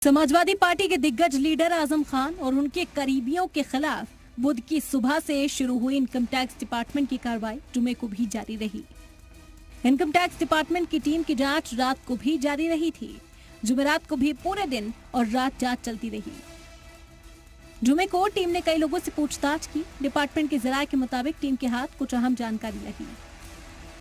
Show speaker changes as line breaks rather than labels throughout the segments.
Samajwadi party के दिग्गज leader Azam Khan और उनके करीबियों के खिलाफ बुध की सुबह से शुरू हुई इनकम टैक्स डिपार्टमेंट की कार्रवाई जुमे को भी जारी रही। इनकम टैक्स डिपार्टमेंट की टीम की जांच रात को भी जारी रही थी। जुमेरात को भी पूरे दिन और रात जांच चलती रही। जुमे को टीम ने कई लोगों से पूछताछ की। डिपार्टमेंट के जराये के मुताबिक टीम के हाथ कुछ अहम जानकारी लगी।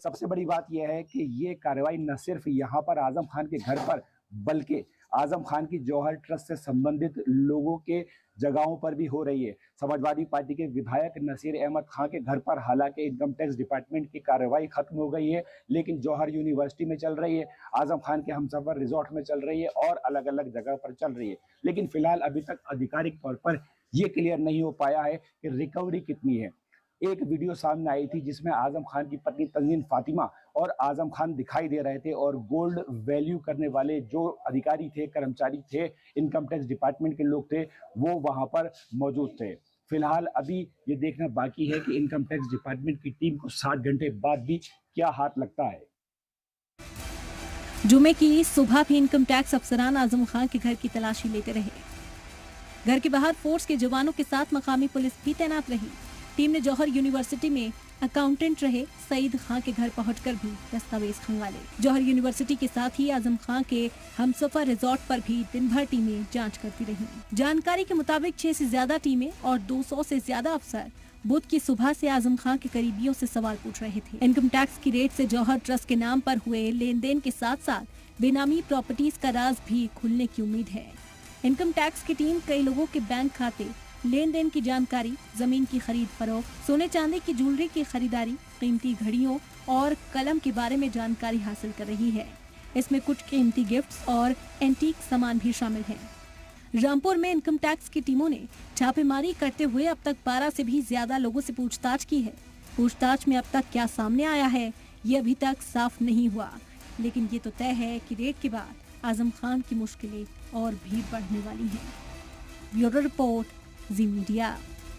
सबसे बड़ी बात यह है कि ये कार्रवाई न सिर्फ यहाँ पर आजम खान के घर पर बल्कि आजम खान की जौहर ट्रस्ट से संबंधित लोगों के जगहों पर भी हो रही है। समाजवादी पार्टी के विधायक नसीर अहमद खान के घर पर हालांकि इनकम टैक्स डिपार्टमेंट की कार्रवाई खत्म हो गई है, लेकिन जौहर यूनिवर्सिटी में चल रही है, आजम खान के हमसफर रिजॉर्ट में चल रही है और अलग अलग जगह पर चल रही है। लेकिन फिलहाल अभी तक आधिकारिक तौर पर यह क्लियर नहीं हो पाया है कि रिकवरी कितनी है। एक वीडियो सामने आई थी जिसमें आजम खान की पत्नी तंजीन फातिमा और आजम खान दिखाई दे रहे थे और गोल्ड वैल्यू करने वाले जो अधिकारी थे, कर्मचारी थे, इनकम टैक्स डिपार्टमेंट के लोग थे, वो वहां पर मौजूद थे। फिलहाल अभी ये देखना बाकी है कि इनकम टैक्स डिपार्टमेंट की टीम को 60 घंटे बाद भी क्या हाथ लगता है।
जुमे की सुबह भी इनकम टैक्स अफसरान आजम खान के घर की तलाशी लेते रहे। घर के बाहर फोर्स के जवानों के साथ मकामी पुलिस भी तैनात रही। टीम ने जौहर यूनिवर्सिटी में अकाउंटेंट रहे सईद खान के घर पहुंचकर भी दस्तावेज खंगाले। जौहर यूनिवर्सिटी के साथ ही आजम खान के हमसफर रिजॉर्ट पर भी दिन भर टीमें जांच करती रहीं। जानकारी के मुताबिक 6 से ज्यादा टीमें और 200 से ज्यादा अफसर बुध की सुबह से आजम खान के करीबियों से सवाल पूछ रहे थे। इनकम टैक्स की रेड से जौहर ट्रस्ट के नाम पर हुए लेन देन के साथ साथ बेनामी प्रॉपर्टीज का राज भी खुलने की उम्मीद है। इनकम टैक्स की टीम कई लोगों के बैंक खाते, लेन देन की जानकारी, जमीन की खरीद फरोख्त, सोने चांदी की ज्वेलरी की खरीदारी, कीमती घड़ियों और कलम के बारे में जानकारी हासिल कर रही है। इसमें कुछ कीमती गिफ्ट्स और एंटीक सामान भी शामिल हैं। रामपुर में इनकम टैक्स की टीमों ने छापेमारी करते हुए अब तक 12 से भी ज्यादा लोगों से पूछताछ की है। पूछताछ में अब तक क्या सामने आया है ये अभी तक साफ नहीं हुआ, लेकिन ये तो तय है कि रेड के बाद आजम खान की मुश्किलें और भी बढ़ने वाली हैं। ब्यूरो रिपोर्ट, जी मीडिया।